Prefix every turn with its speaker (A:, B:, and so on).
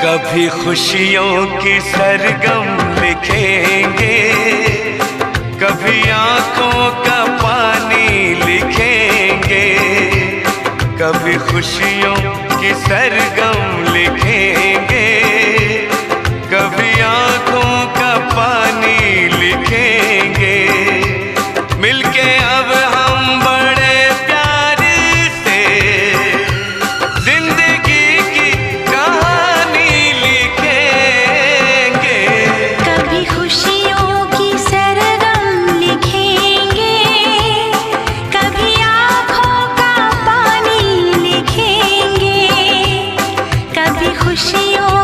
A: कभी खुशियों की सरगम लिखेंगे, कभी आंखों का पानी लिखेंगे। कभी खुशियों की सरगम लिखेंगे, कभी आंखों का पानी लिखेंगे। मिलके अब हम बड़े प्यार से जिंदगी की कहानी लिखेंगे।
B: कभी खुशियों की सरगम लिखेंगे, कभी आँखों का पानी लिखेंगे। कभी खुशियों